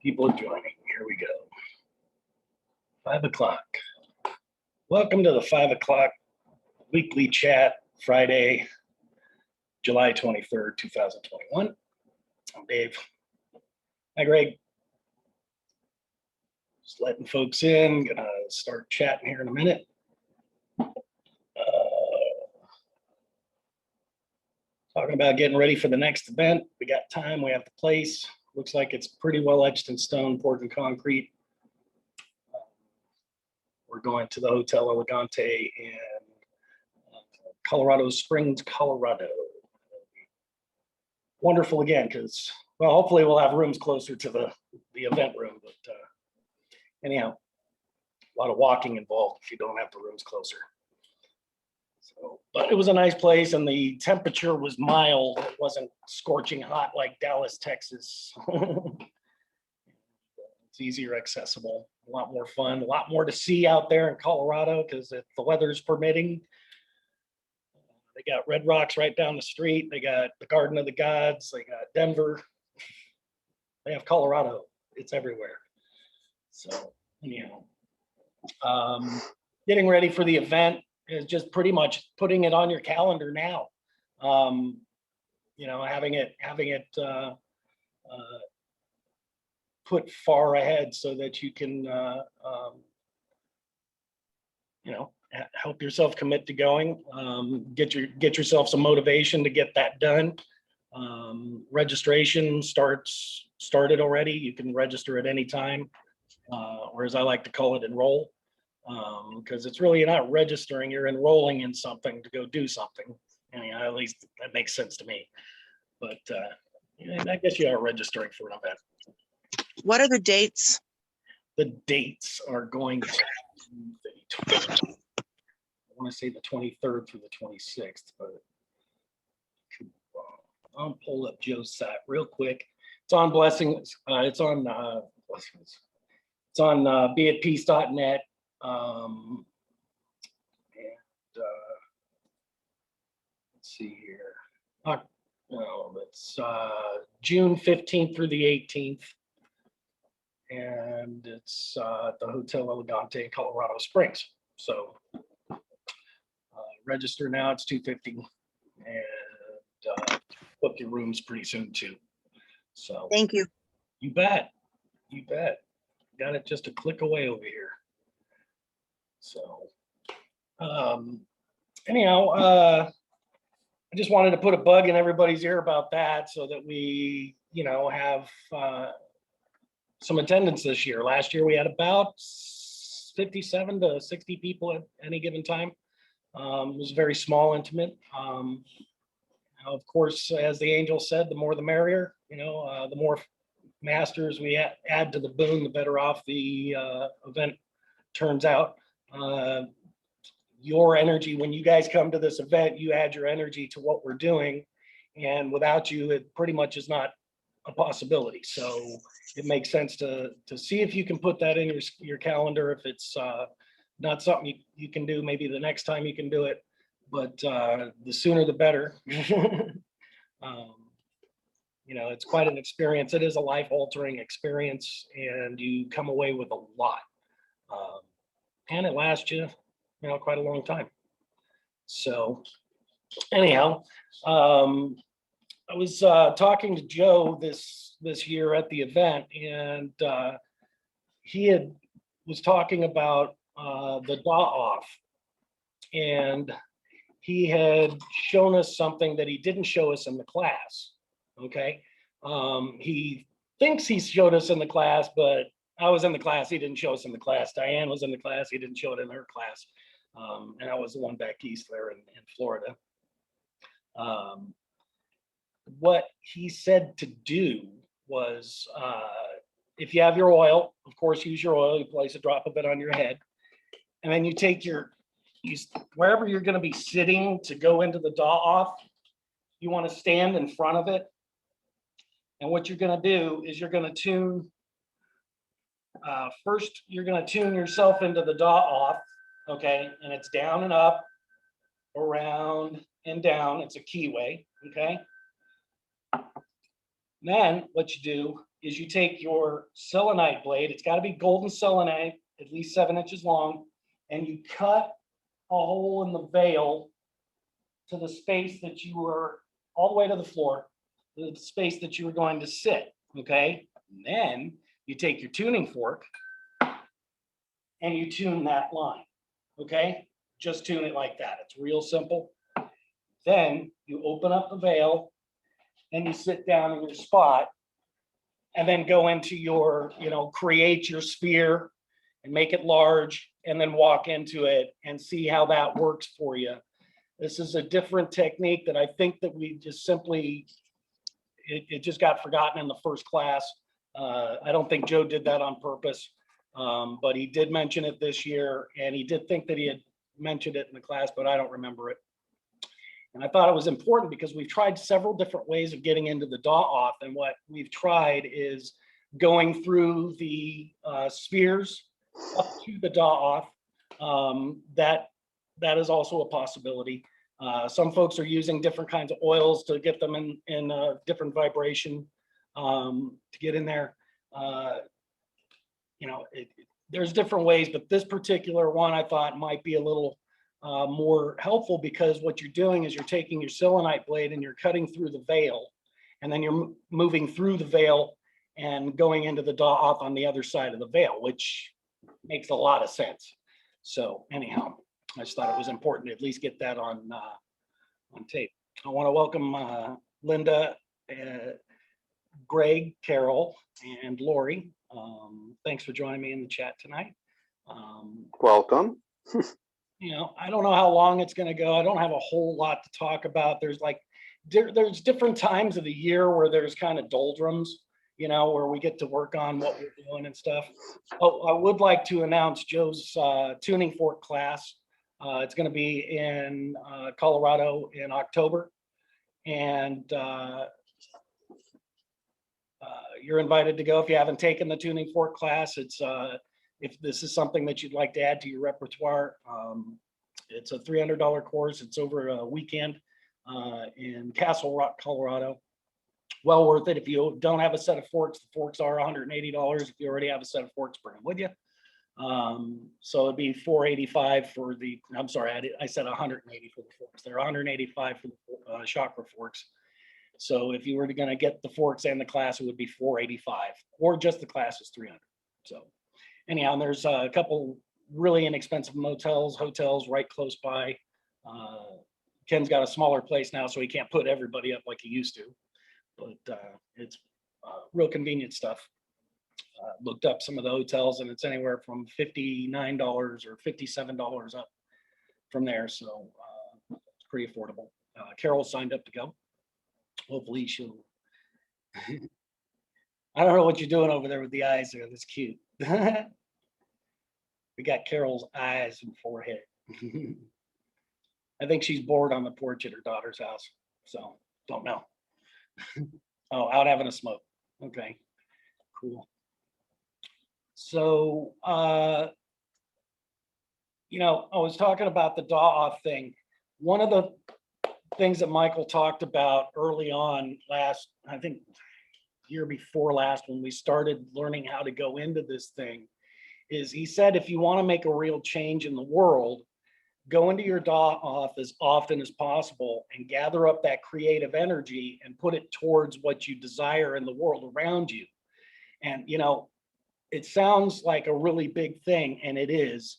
People are joining. Here we go. 5 o'clock. Welcome to the 5 o'clock weekly chat, Friday, July 23rd, 2021. I'm Dave. Hi, Greg. Just letting folks in. Gonna start chatting here in a minute. Talking about getting ready for the next event. We got time, we have the place. Looks like it's pretty well etched in stone, poured in concrete. We're going to the Hotel Elegante in Colorado Springs, Colorado. Wonderful again, because, well, hopefully we'll have rooms closer to the event room. But anyhow, a lot of walking involved if you don't have the rooms closer. So, but it was a nice place, and the temperature was mild. It wasn't scorching hot like Dallas, Texas. It's easier accessible, a lot more fun, a lot more to see out there in Colorado because if the weather's permitting. They got Red Rocks right down the street. They got the Garden of the Gods. They got Denver. They have Colorado. It's everywhere. So anyhow, getting ready for the event is just pretty much putting it on your calendar now. Having it put far ahead so that you can help yourself commit to going. Get yourself some motivation to get that done. Registration started already. You can register at any time, or as I like to call it, enroll. Because it's really, you're not registering, you're enrolling in something to go do something. At least that makes sense to me. But I guess you are registering for an event. What are the dates? The dates are going to be, I want to say the 23rd through the 26th, but I'll pull up Joe's site real quick. It's on Blessings. It's on Blessings. It's on beatpeace.net. Let's see here. It's June 15th through the 18th. And it's at the Hotel Elegante in Colorado Springs. So register now, it's $250, and book your rooms pretty soon too. So thank you. You bet. You bet. Got it just a click away over here. So anyhow, I just wanted to put a bug in everybody's ear about that so that we, have some attendance this year. Last year we had about 57 to 60 people at any given time. It was very small, intimate. Of course, as the angel said, the more the merrier. The more masters we add to the boon, the better off the event turns out. Your energy, when you guys come to this event, you add your energy to what we're doing, and without you, it pretty much is not a possibility. So it makes sense to see if you can put that in your calendar. If it's not something you can do, maybe the next time you can do it, but the sooner the better. It's quite an experience. It is a life-altering experience, and you come away with a lot, and it lasts you, quite a long time. So anyhow, I was talking to Joe this year at the event, and he was talking about the DAW-OFF, and he had shown us something that he didn't show us in the class. Okay, he thinks he showed us in the class, but I was in the class. He didn't show us in the class. Diane was in the class. He didn't show it in her class, and I was the one back east there in Florida. What he said to do was, if you have your oil, of course, use your oil. You place a drop of it on your head, and then you take wherever you're going to be sitting to go into the DAW-OFF, you want to stand in front of it. And what you're going to do is you're going to tune. First, you're going to tune yourself into the DAW-OFF, okay? And it's down and up, around and down. It's a keyway, okay? Then what you do is you take your selenite blade, it's got to be golden selenite, at least 7 inches long, and you cut a hole in the veil to the space that you were all the way to the floor, the space that you were going to sit. Okay. And then you take your tuning fork and you tune that line. Okay. Just tune it like that. It's real simple. Then you open up the veil and you sit down in your spot and then go into your, create your sphere and make it large and then walk into it and see how that works for you. This is a different technique that I think that we just simply, it just got forgotten in the first class. I don't think Joe did that on purpose, but he did mention it this year, and he did think that he had mentioned it in the class, but I don't remember it. And I thought it was important because we've tried several different ways of getting into the daw-off, and what we've tried is going through the spheres up to the daw-off. That is also a possibility. Some folks are using different kinds of oils to get them in a different vibration to get in there. There's different ways, but this particular one I thought might be a little more helpful, because what you're doing is you're taking your selenite blade and you're cutting through the veil, and then you're moving through the veil and going into the daw-off on the other side of the veil, which makes a lot of sense. So anyhow, I just thought it was important to at least get that on tape. I want to welcome Linda, Greg, Carol, and Lori. Thanks for joining me in the chat tonight. Welcome. I don't know how long it's going to go. I don't have a whole lot to talk about. There's different times of the year where there's kind of doldrums, where we get to work on what we're doing and stuff. Oh, I would like to announce Joe's tuning fork class. It's going to be in Colorado in October, and you're invited to go if you haven't taken the tuning fork class. It's if this is something that you'd like to add to your repertoire. It's a $300 course. It's over a weekend in Castle Rock, Colorado. Well worth it. If you don't have a set of forks, the forks are $180. If you already have a set of forks, bring them with you. So it'd be $485 for the, I'm sorry, I said 180 for the forks. They're 185 for the chakra forks. So if you were going to get the forks and the class, it would be $485, or just the class is $300. So anyhow, there's a couple really inexpensive hotels right close by. Ken's got a smaller place now, so he can't put everybody up like he used to, but it's real convenient stuff. Looked up some of the hotels, and it's anywhere from $59 or $57 up from there. So it's pretty affordable. Carol signed up to go. Hopefully she'll, I don't know what you're doing over there with the eyes there. That's cute. We got Carol's eyes and forehead. I think she's bored on the porch at her daughter's house. So don't know. Oh, out having a smoke. Okay, cool. So, I was talking about the daw-off thing. One of the things that Michael talked about early on I think year before last, when we started learning how to go into this thing, is he said, if you want to make a real change in the world, go into your daw-off as often as possible and gather up that creative energy and put it towards what you desire in the world around you. And, it sounds like a really big thing, and it is,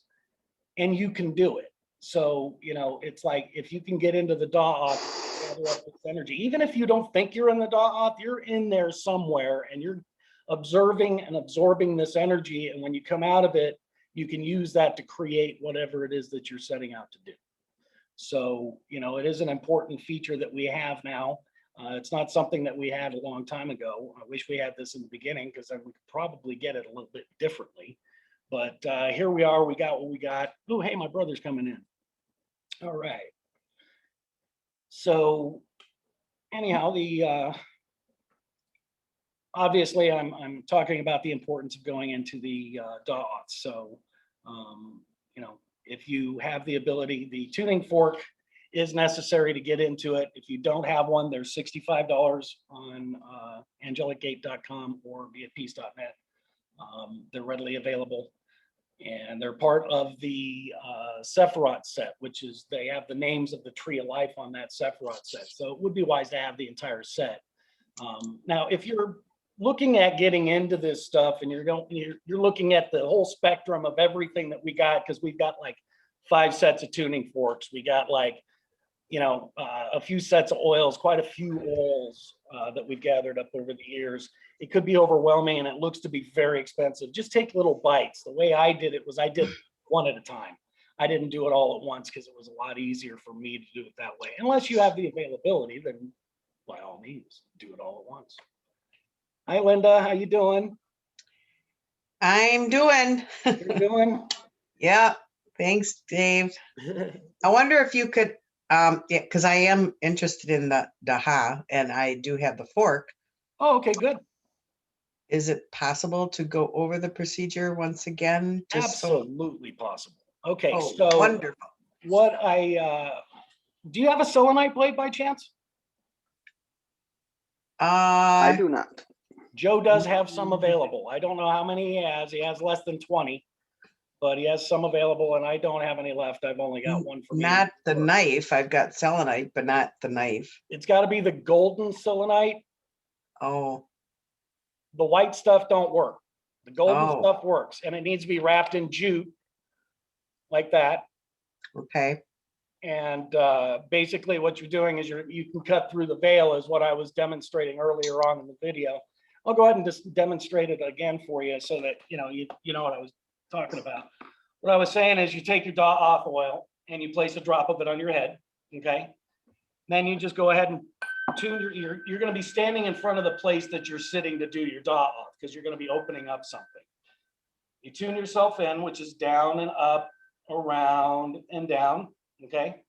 and you can do it. So, it's like, if you can get into the daw-off, gather up this energy, even if you don't think you're in the daw-off, you're in there somewhere, and you're observing and absorbing this energy. And when you come out of it, you can use that to create whatever it is that you're setting out to do. So, it is an important feature that we have now. It's not something that we had a long time ago. I wish we had this in the beginning, because we could probably get it a little bit differently. But here we are. We got what we got. Oh, hey, my brother's coming in. All right. So anyhow, obviously I'm talking about the importance of going into the daw-off. So if you have the ability, the tuning fork is necessary to get into it. If you don't have one, there's $65 on angelicgate.com or beatpeace.net. They're readily available. And they're part of the Sephiroth set, which is, they have the names of the Tree of Life on that Sephiroth set. So it would be wise to have the entire set. Now, if you're looking at getting into this stuff and you're looking at the whole spectrum of everything that we got, because we've got like 5 sets of tuning forks. We got like, a few sets of oils, quite a few oils that we've gathered up over the years. It could be overwhelming and it looks to be very expensive. Just take little bites. The way I did it was I did one at a time. I didn't do it all at once because it was a lot easier for me to do it that way. Unless you have the availability, then by all means, do it all at once. Hi, Linda. How you doing? I'm doing. You're doing? Yeah. Thanks, Dave. I wonder if you could, yeah, because I am interested in the Daha and I do have the fork. Oh, okay, good. Is it possible to go over the procedure once again? Absolutely possible. Okay, Oh, so wonderful. Do you have a selenite blade by chance? I do not. Joe does have some available. I don't know how many he has. He has less than 20, but he has some available and I don't have any left. I've only got one for me. Not the knife. I've got selenite, but not the knife. It's got to be the golden selenite. Oh, The white stuff don't work. The golden Oh. stuff works, and it needs to be wrapped in jute like that. okay. And basically what you're doing is you can cut through the veil, is what I was demonstrating earlier on in the video. I'll go ahead and just demonstrate it again for you so that you know what I was talking about. What I was saying is you take your Daw-Off oil and you place a drop of it on your head, okay? Then you just go ahead and tune you're going to be standing in front of the place that you're sitting to do your Daw-Off, because you're going to be opening up something. You tune yourself in, which is down and up, around and down, okay?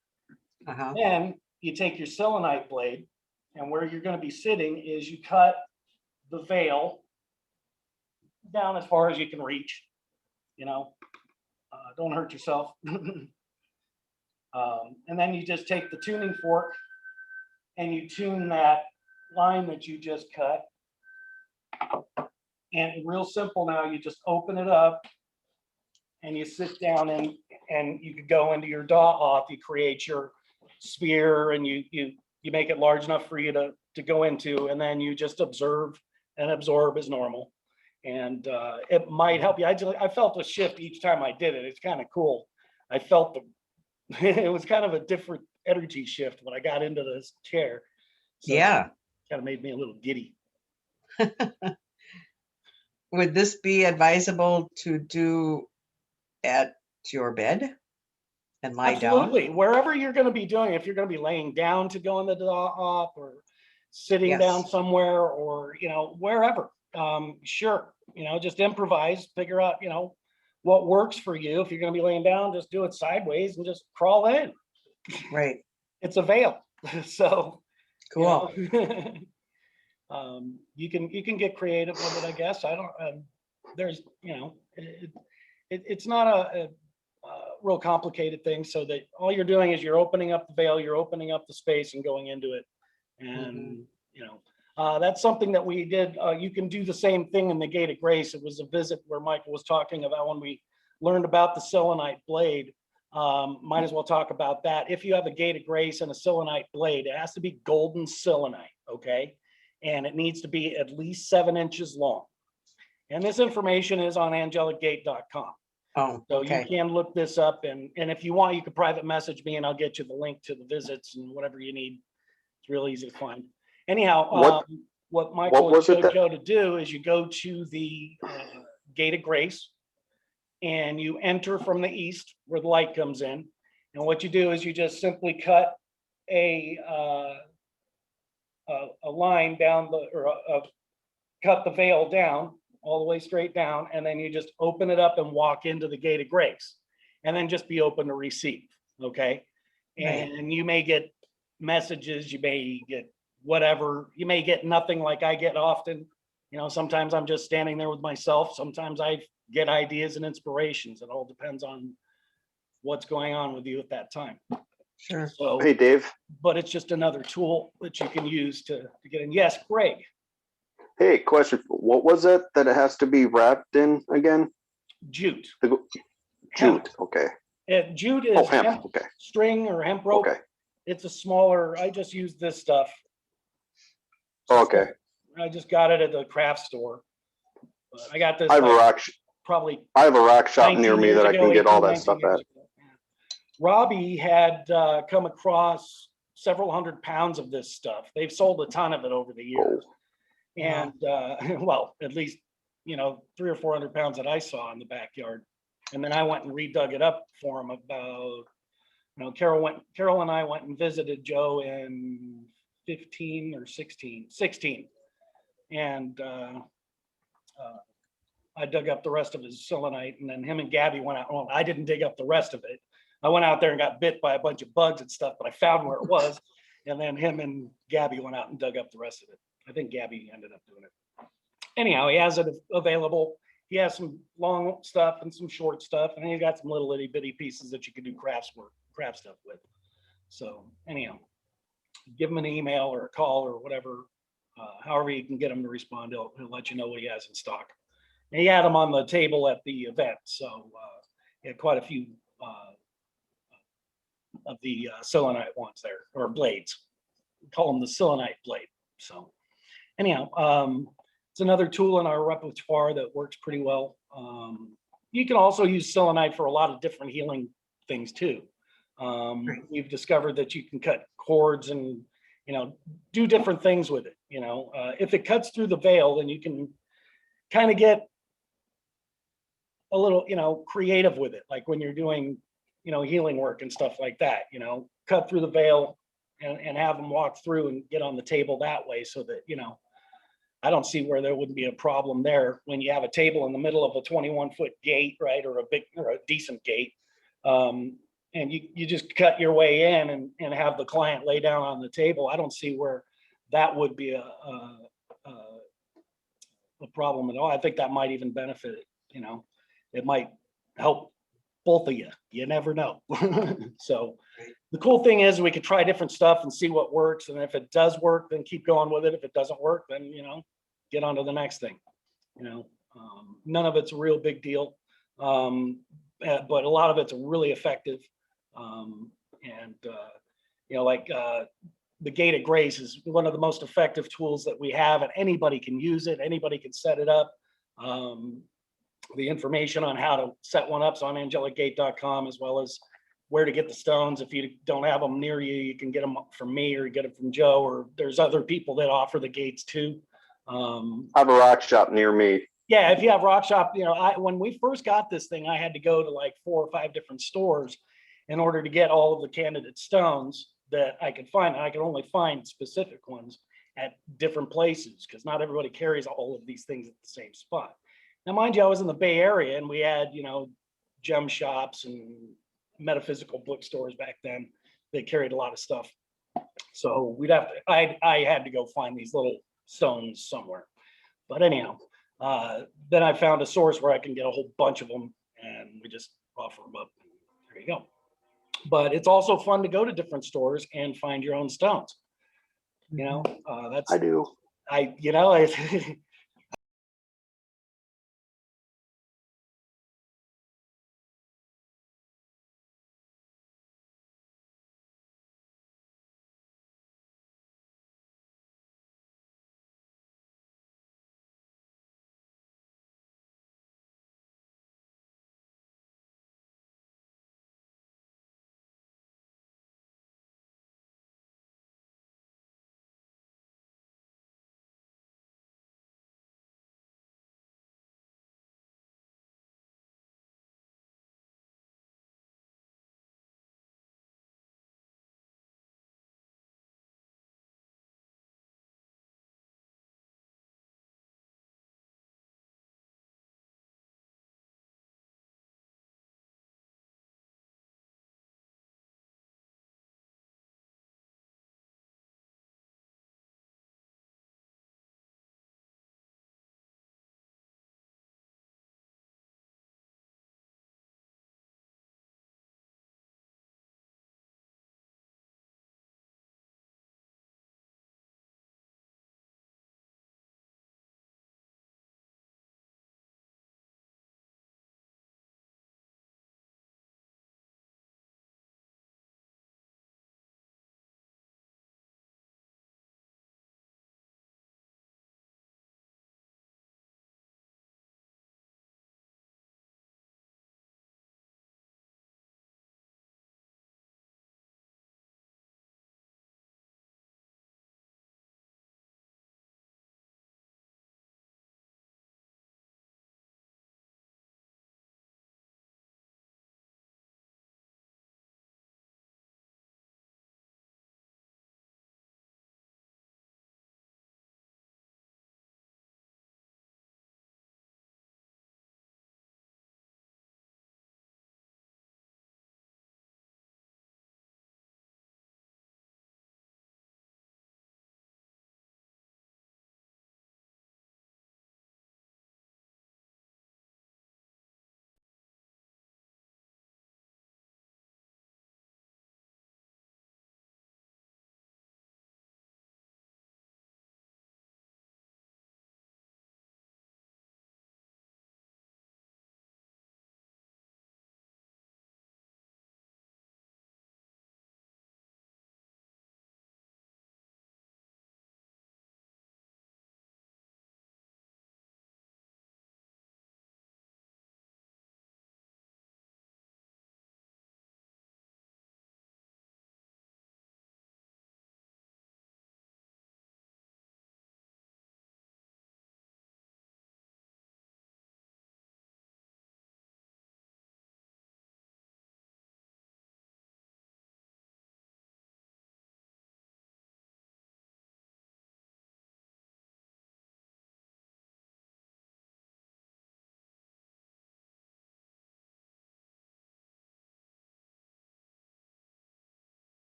Uh-huh. Then you take your selenite blade, and where you're going to be sitting is you cut the veil down as far as you can reach, don't hurt yourself. And then you just take the tuning fork and you tune that line that you just cut. And real simple now, you just open it up and you sit down and you could go into your Daw-Off. You create your sphere and you make it large enough for you to go into, and then you just observe and absorb as normal. And it might help you. I felt a shift each time I did it. It's kind of cool. I felt it was kind of a different energy shift when I got into this chair. So Yeah. kind of made me a little giddy. Would this be advisable to do at your bed and lie Absolutely. down? Wherever you're going to be doing, if you're going to be laying down to go in the Daw-Off or sitting Yes. down somewhere, or, wherever, sure, just improvise, figure out, what works for you. If you're going to be laying down, just do it sideways and just crawl in. Right. It's a veil. So Cool. you can get creative with it, I guess. I don't, there's, it's not a real complicated thing, so that all you're doing is you're opening up the veil, you're opening up the space and going into it. And, that's something that we did. You can do the same thing in the Gate of Grace. It was a visit where Michael was talking about when we learned about the selenite blade. Might as well talk about that. If you have a Gate of Grace and a selenite blade, it has to be golden selenite, okay? And it needs to be at least 7 inches long. And this information is on angelicgate.com. Oh, So okay. you can look this up, and if you want, you could private message me and I'll get you the link to the visits and whatever you need. It's real easy to find. Anyhow, what Michael was it showed that- Joe to do is you go to the Gate of Grace and you enter from the east where the light comes in. And what you do is you just simply cut a line down cut the veil down all the way straight down, and then you just open it up and walk into the Gate of Grace, and then just be open to receive, okay? Right. And you may get messages, you may get whatever, you may get nothing like I get often. Sometimes I'm just standing there with myself. Sometimes I get ideas and inspirations. It all depends on what's going on with you at that time. Sure. So, Hey, Dave. but it's just another tool that you can use to get in. Yes, Greg, Hey, question. What was it that it has to be wrapped in again? jute, The hemp. jute. Okay. Jute Oh, is hemp. hemp Okay. string or hemp rope. Okay. It's a smaller, I just use this stuff. Okay. I just got it at the craft store. But I got this I have a like rock. probably I have a rock shop 19 near me years that I ago, can get all 18, that 19 stuff years at. ago. Yeah. Robbie had come across several hundred pounds of this stuff. They've sold a ton of it over the years. Oh, And well, at least, 300 or 400 pounds that I saw in the backyard. And then I went and redug it up for him about, Carol and I went and visited Joe in 15 or 16. And I dug up the rest of his selenite, and then him and Gabby went out. Well, I didn't dig up the rest of it. I went out there and got bit by a bunch of bugs and stuff, but I found where it was. And then him and Gabby went out and dug up the rest of it. I think Gabby ended up doing it. Anyhow, he has it available. He has some long stuff and some short stuff, and he's got some little itty bitty pieces that you can do craft stuff with. So anyhow, give him an email or a call or whatever, however you can get him to respond. He'll let you know what he has in stock. And he had them on the table at the event, so he had quite a few of the selenite ones there, or blades. We call them the selenite blade. So anyhow, it's another tool in our repertoire that works pretty well. You can also use selenite for a lot of different healing things too. We've discovered that you can cut cords and do different things with it. If it cuts through the veil, then you can kind of get a little creative with it, like when you're doing healing work and stuff like that. Cut through the veil and have them walk through and get on the table that way, so that I don't see where there wouldn't be a problem there when you have a table in the middle of a 21-foot gate, right, or a decent gate, and you just cut your way in and have the client lay down on the table. I don't see where that would be a problem at all. I think that might even benefit it. It might help both of you. You never know. So the cool thing is we could try different stuff and see what works. And if it does work, then keep going with it. If it doesn't work, then, get on to the next thing. None of it's a real big deal. But a lot of it's really effective. The gated grace is one of the most effective tools that we have, and anybody can use it. Anybody can set it up. The information on how to set one up is on angelicgate.com, as well as where to get the stones. If you don't have them near you, you can get them from me or get them from Joe, or there's other people that offer the gates too. I have a rock shop near me. Yeah, if you have rock shop, when we first got this thing, I had to go to like 4 or 5 different stores in order to get all of the candidate stones that I could find. And I could only find specific ones at different places, because not everybody carries all of these things at the same spot. Now, mind you, I was in the Bay Area, and we had, gem shops and metaphysical bookstores back then. They carried a lot of stuff. So I had to go find these little stones somewhere. But anyhow, then I found a source where I can get a whole bunch of them, and we just offer them up. There you go. But it's also fun to go to different stores and find your own stones. I do.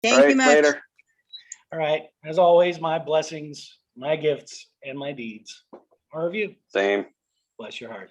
All Thank you right, much. later. All right, as always, my blessings, my gifts, and my deeds are of you. Same. Bless your heart.